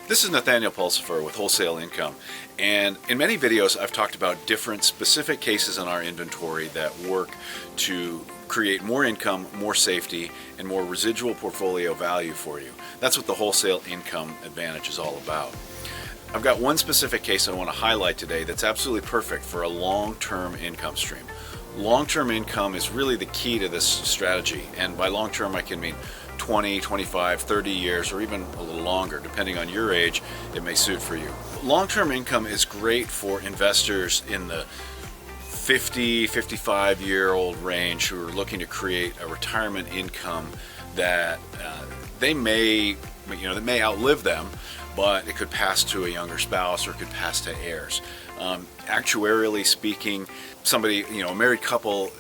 This is Nathaniel Pulsifer with Wholesale Income, and in many videos I've talked about different specific cases in our inventory that work to create more income, more safety, and more residual portfolio value for you. That's what the Wholesale Income Advantage is all about. I've got one specific case I want to highlight today that's absolutely perfect for a long-term income stream. Long-term income is really the key to this strategy, and by long-term I can mean 20, 25, 30 years, or even a little longer. Depending on your age, it may suit for you. Long-term income is great for investors in the 50, 55-year-old range who are looking to create a retirement income that they may outlive them, but it could pass to a younger spouse or it could pass to heirs. Actuarially speaking, somebody, a married couple,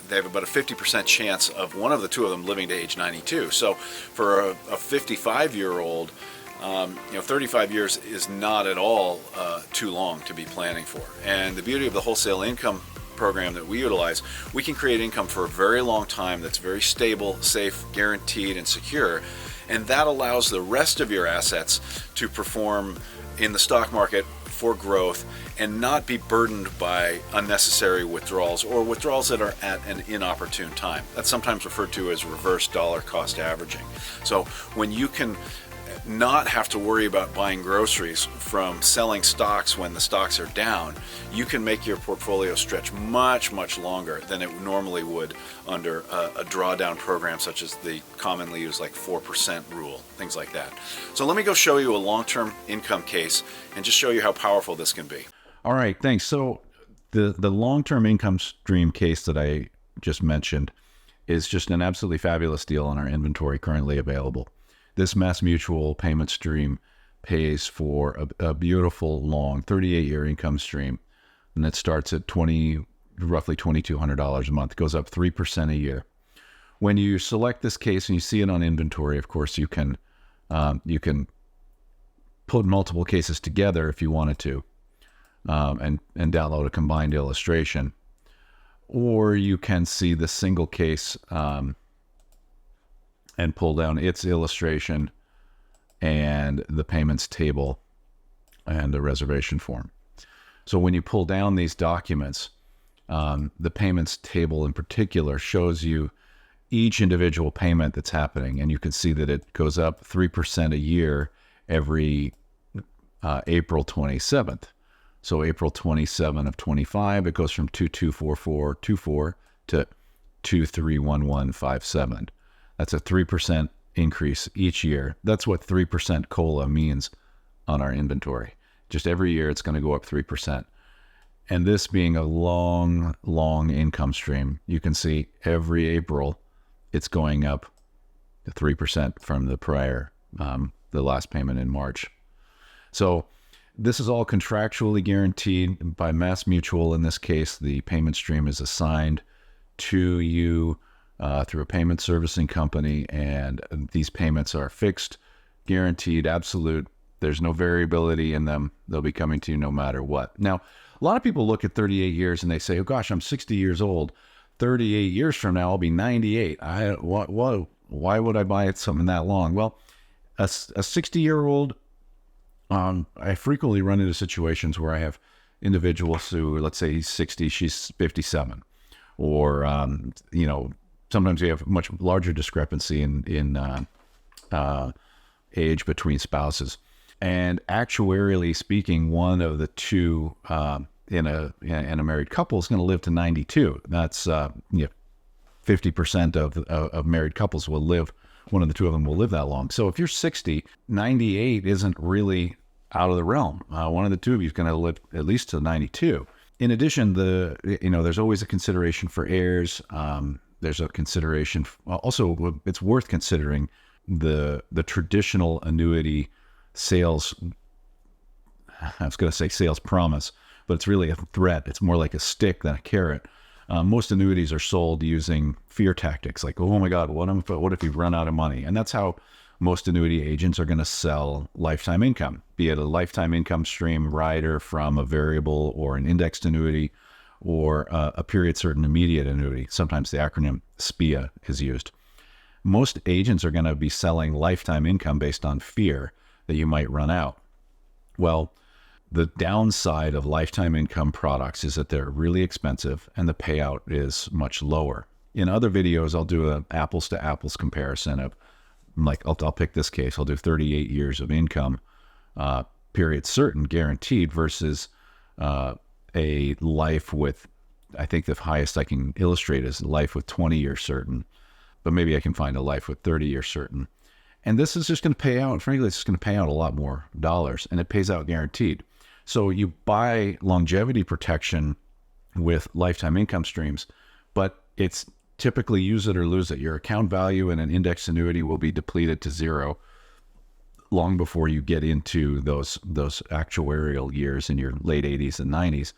they have about a 50% chance of one of the two of them living to age 92. So for a 55-year-old, 35 years is not at all too long to be planning for. And the beauty of the wholesale income program that we utilize, we can create income for a very long time that's very stable, safe, guaranteed, and secure. And that allows the rest of your assets to perform in the stock market for growth and not be burdened by unnecessary withdrawals or withdrawals that are at an inopportune time. That's sometimes referred to as reverse dollar cost averaging. So when you can not have to worry about buying groceries from selling stocks when the stocks are down, you can make your portfolio stretch much, much longer than it normally would under a drawdown program such as the commonly used like 4% rule, things like that. So let me go show you a long-term income case and just show you how powerful this can be. All right, thanks. So the long-term income stream case that I just mentioned is just an absolutely fabulous deal in our inventory currently available. This MassMutual payment stream pays for a beautiful long 38-year income stream, and it starts at roughly $2,200 a month. It goes up 3% a year. When you select this case and you see it on inventory, of course, you can put multiple cases together if you wanted to, and download a combined illustration, or you can see the single case and pull down its illustration and the payments table and the reservation form. So when you pull down these documents, the payments table in particular shows you each individual payment that's happening, and you can see that it goes up 3% a year every April 27th. So April 27 of 25, it goes from 224424 to 231157. That's a 3% increase each year. That's what 3% COLA means on our inventory. Just every year it's going to go up 3%. And this being a long, long income stream, you can see every April it's going up 3% from the prior, the last payment in March. So this is all contractually guaranteed by MassMutual. In this case, the payment stream is assigned to you through a payment servicing company, and these payments are fixed, guaranteed, absolute. There's no variability in them. They'll be coming to you no matter what. Now, a lot of people look at 38 years and they say, oh gosh, I'm 60 years old. 38 years from now, I'll be 98. Why would I buy something that long? Well, a 60-year-old, I frequently run into situations where I have individuals who, let's say he's 60, she's 57, or, sometimes we have a much larger discrepancy in age between spouses. And actuarially speaking, one of the two in a married couple is going to live to 92. That's 50% of married couples will live. One of the two of them will live that long. So if you're 60, 98 isn't really out of the realm. One of the two of you is going to live at least to 92. In addition, there's always a consideration for heirs. There's a consideration. Also, it's worth considering the traditional annuity sales. I was going to say sales promise, but it's really a threat. It's more like a stick than a carrot. Most annuities are sold using fear tactics, like, oh my God, what if you run out of money? And that's how most annuity agents are going to sell lifetime income, be it a lifetime income stream rider from a variable or an indexed annuity, or a period certain immediate annuity. Sometimes the acronym SPIA is used. Most agents are going to be selling lifetime income based on fear that you might run out. Well, the downside of lifetime income products is that they're really expensive and the payout is much lower. In other videos, I'll do an apples to apples comparison of, like, I'll pick this case. I'll do 38 years of income, period certain, guaranteed, versus a life with, I think the highest I can illustrate is life with 20 years certain, but maybe I can find a life with 30 years certain. And this is just going to pay out, frankly, it's going to pay out a lot more dollars, and it pays out guaranteed. So you buy longevity protection with lifetime income streams, but it's typically use it or lose it. Your account value in an index annuity will be depleted to zero long before you get into those actuarial years in your late 80s and 90s.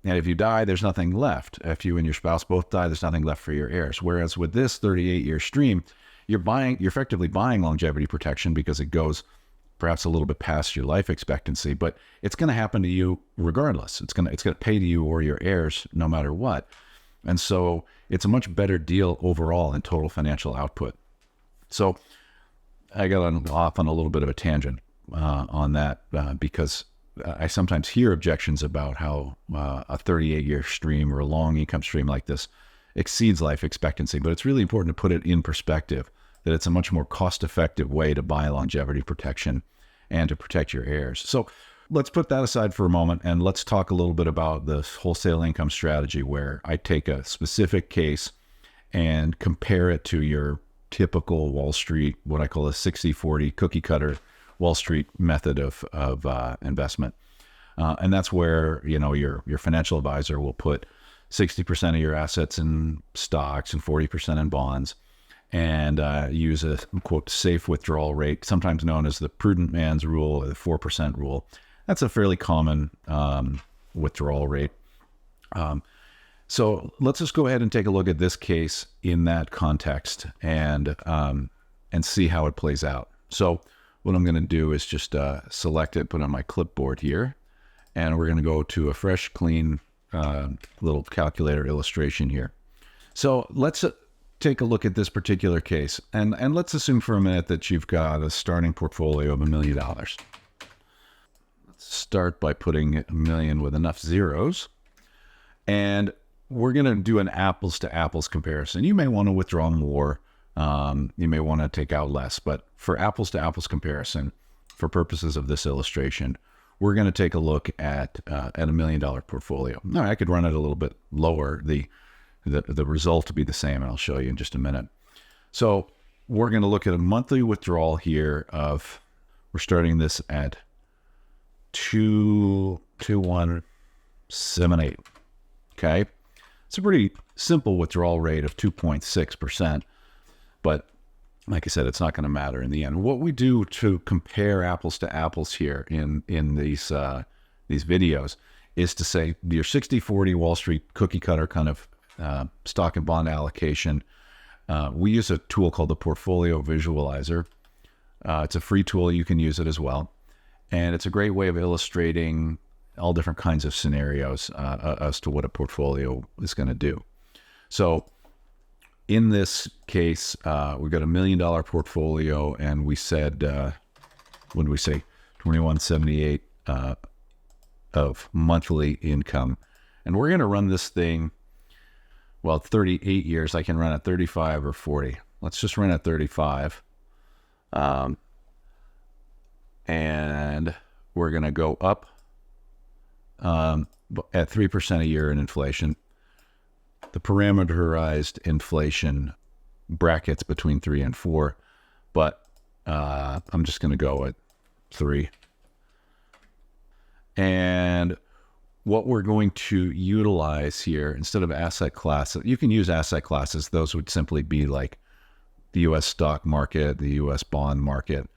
And if you die, there's nothing left. If you and your spouse both die, there's nothing left for your heirs. Whereas with this 38-year stream, you're effectively buying longevity protection because it goes perhaps a little bit past your life expectancy, but it's going to happen to you regardless. It's going to pay to you or your heirs no matter what. And so it's a much better deal overall in total financial output. So I got off on a little bit of a tangent on that because I sometimes hear objections about how a 38-year stream or a long income stream like this exceeds life expectancy. But it's really important to put it in perspective that it's a much more cost-effective way to buy longevity protection and to protect your heirs. So let's put that aside for a moment and let's talk a little bit about the wholesale income strategy, where I take a specific case and compare it to your typical Wall Street, what I call a 60-40 cookie cutter Wall Street method of investment. And that's where, your financial advisor will put 60% of your assets in stocks and 40% in bonds, and use a, quote, safe withdrawal rate, sometimes known as the prudent man's rule or the 4% rule. That's a fairly common withdrawal rate. So let's just go ahead and take a look at this case in that context and see how it plays out. So what I'm going to do is just select it, put it on my clipboard here, and we're going to go to a fresh, clean little calculator illustration here. So let's take a look at this particular case, and let's assume for a minute that you've got a starting portfolio of $1 million. Let's start by putting $1 million with enough zeros, and we're going to do an apples to apples comparison. You may want to withdraw more, you may want to take out less, but for apples to apples comparison, for purposes of this illustration, we're going to take a look at a $1 million portfolio. Now, I could run it a little bit lower, the result to be the same, and I'll show you in just a minute. So we're going to look at a monthly withdrawal here of, we're starting this at 22178. Okay. It's a pretty simple withdrawal rate of 2.6%, but like I said, it's not going to matter in the end. What we do to compare apples to apples here in these videos is to say your 60-40 Wall Street cookie cutter kind of stock and bond allocation. We use a tool called the Portfolio Visualizer. It's a free tool. You can use it as well. And it's a great way of illustrating all different kinds of scenarios as to what a portfolio is going to do. So in this case, we've got $1 million portfolio, and we said, when we say 2178 of monthly income, and we're going to run this thing, well, 38 years. I can run at 35 or 40. Let's just run at 35. And we're going to go up at 3% a year in inflation. The parameterized inflation brackets between 3 and 4, but I'm just going to go at 3. And what we're going to utilize here, instead of asset classes, you can use asset classes. Those would simply be like the U.S. stock market, the U.S. bond market.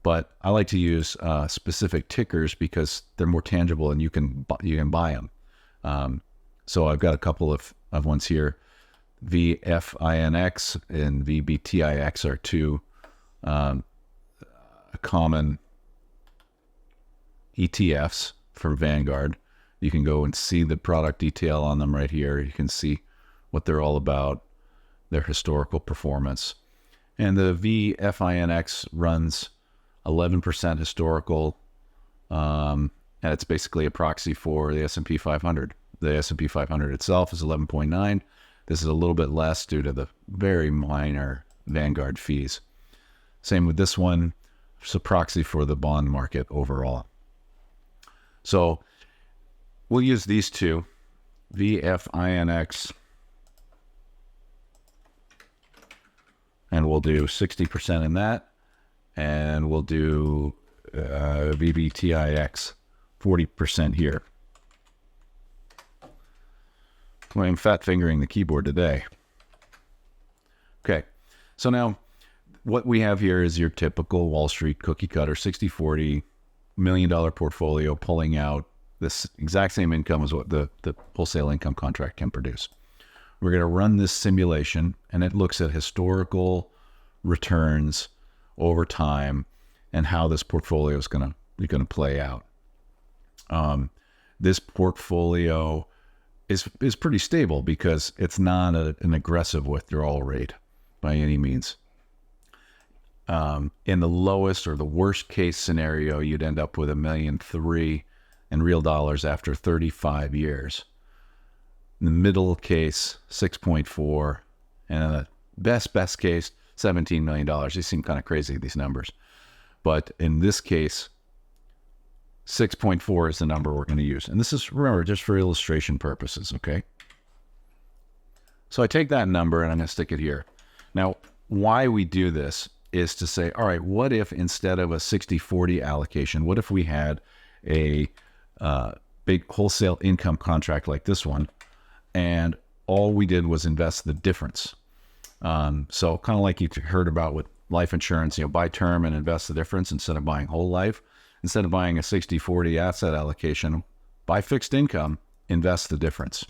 But I like to use specific tickers because they're more tangible and you can buy them. So I've got a couple of ones here. VFINX and VBTIX are two common ETFs for Vanguard. You can go and see the product detail on them right here. You can see what they're all about, their historical performance. And the VFINX runs 11% historical, And it's basically a proxy for the S&P 500. The S&P 500 itself is 11.9. This is a little bit less due to the very minor Vanguard fees. Same with this one. It's a proxy for the bond market overall. So we'll use these two, VFINX, and we'll do 60% in that, and we'll do VBTIX 40% here. I'm fat fingering the keyboard today. Okay, so now what we have here is your typical Wall Street cookie cutter 60-40 $1 million portfolio pulling out this exact same income as what the wholesale income contract can produce. We're going to run this simulation, and it looks at historical returns over time and how this portfolio is going to play out. This portfolio is pretty stable because it's not an aggressive withdrawal rate by any means. In the lowest or the worst case scenario, you'd end up with $1.3 million in real dollars after 35 years. In the middle case, 6.4, and in the best case, $17 million. These seem kind of crazy, these numbers. But in this case, 6.4 is the number we're going to use. And this is, remember, just for illustration purposes, okay? So I take that number and I'm going to stick it here. Now, why we do this is to say, all right, what if instead of a 60-40 allocation, what if we had a big wholesale income contract like this one, and all we did was invest the difference? So kind of like you heard about with life insurance, buy term and invest the difference instead of buying whole life. Instead of buying a 60-40 asset allocation, buy fixed income, invest the difference.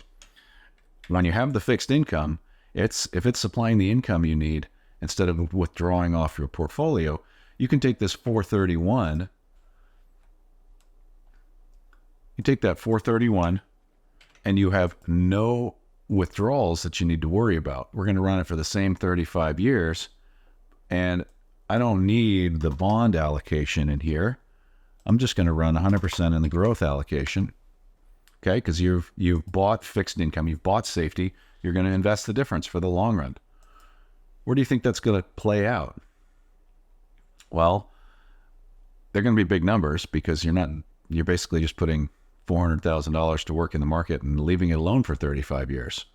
When you have the fixed income, if it's supplying the income you need, instead of withdrawing off your portfolio, you can take this 431. You take that 431 and you have no withdrawals that you need to worry about. We're going to run it for the same 35 years, and I don't need the bond allocation in here. I'm just going to run 100% in the growth allocation, okay? Because you've bought fixed income, you've bought safety, you're going to invest the difference for the long run. Where do you think that's going to play out? Well, they're going to be big numbers because you're basically just putting $400,000 to work in the market and leaving it alone for 35 years.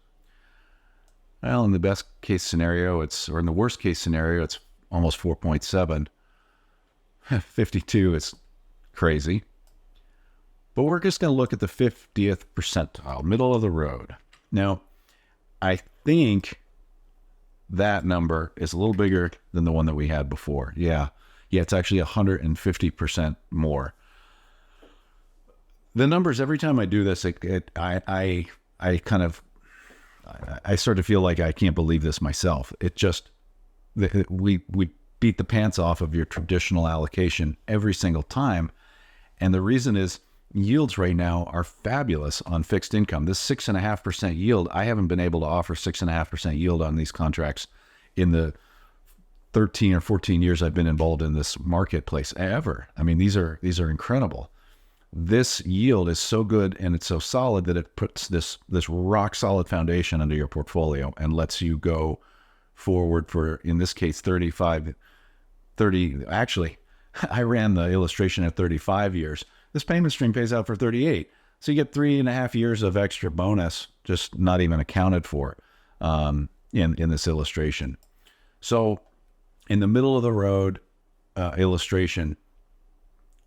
Well, in the best case scenario, or in the worst case scenario, it's almost 4.7. 52 is crazy. But we're just going to look at the 50th percentile, middle of the road. Now, I think that number is a little bigger than the one that we had before. Yeah, it's actually 150% more. The numbers, every time I do this, I sort of feel like I can't believe this myself. We beat the pants off of your traditional allocation every single time. And the reason is yields right now are fabulous on fixed income. This 6.5% yield, I haven't been able to offer 6.5% yield on these contracts in the 13 or 14 years I've been involved in this marketplace ever. I mean, these are incredible. This yield is so good and it's so solid that it puts this rock solid foundation under your portfolio and lets you go forward for, in this case, 30. Actually, I ran the illustration at 35 years. This payment stream pays out for 38. So you get 3.5 years of extra bonus, just not even accounted for in this illustration. So in the middle of the road illustration,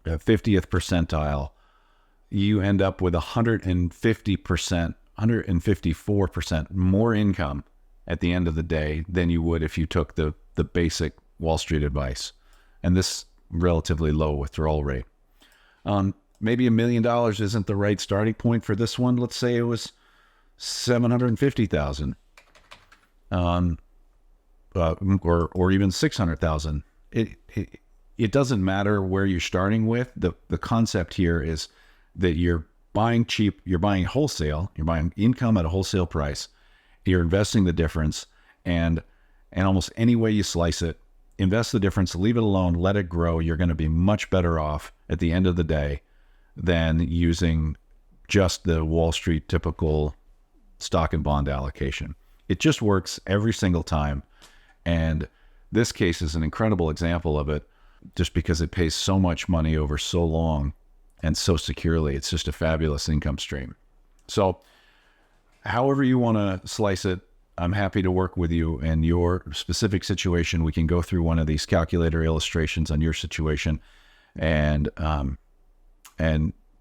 50th percentile, you end up with 150%, 154% more income at the end of the day than you would if you took the basic Wall Street advice. And this relatively low withdrawal rate. Maybe $1 million isn't the right starting point for this one. Let's say it was $750,000, or even $600,000. It doesn't matter where you're starting with. The concept here is that you're buying cheap, you're buying wholesale, you're buying income at a wholesale price, you're investing the difference, and almost any way you slice it, invest the difference, leave it alone, let it grow. You're going to be much better off at the end of the day than using just the Wall Street typical stock and bond allocation. It just works every single time. And this case is an incredible example of it, just because it pays so much money over so long and so securely. It's just a fabulous income stream. So however you want to slice it, I'm happy to work with you in your specific situation. We can go through one of these calculator illustrations on your situation and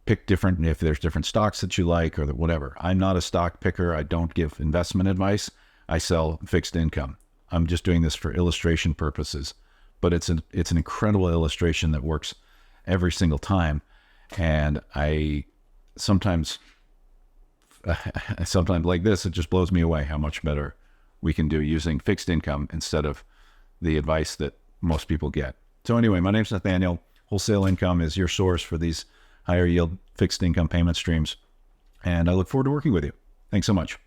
pick different, if there's different stocks that you like or whatever. I'm not a stock picker. I don't give investment advice. I sell fixed income. I'm just doing this for illustration purposes, but it's an incredible illustration that works every single time. And I sometimes like this, it just blows me away how much better we can do using fixed income instead of the advice that most people get. So anyway, my name's Nathaniel. Wholesale Income is your source for these higher yield fixed income payment streams. And I look forward to working with you. Thanks so much.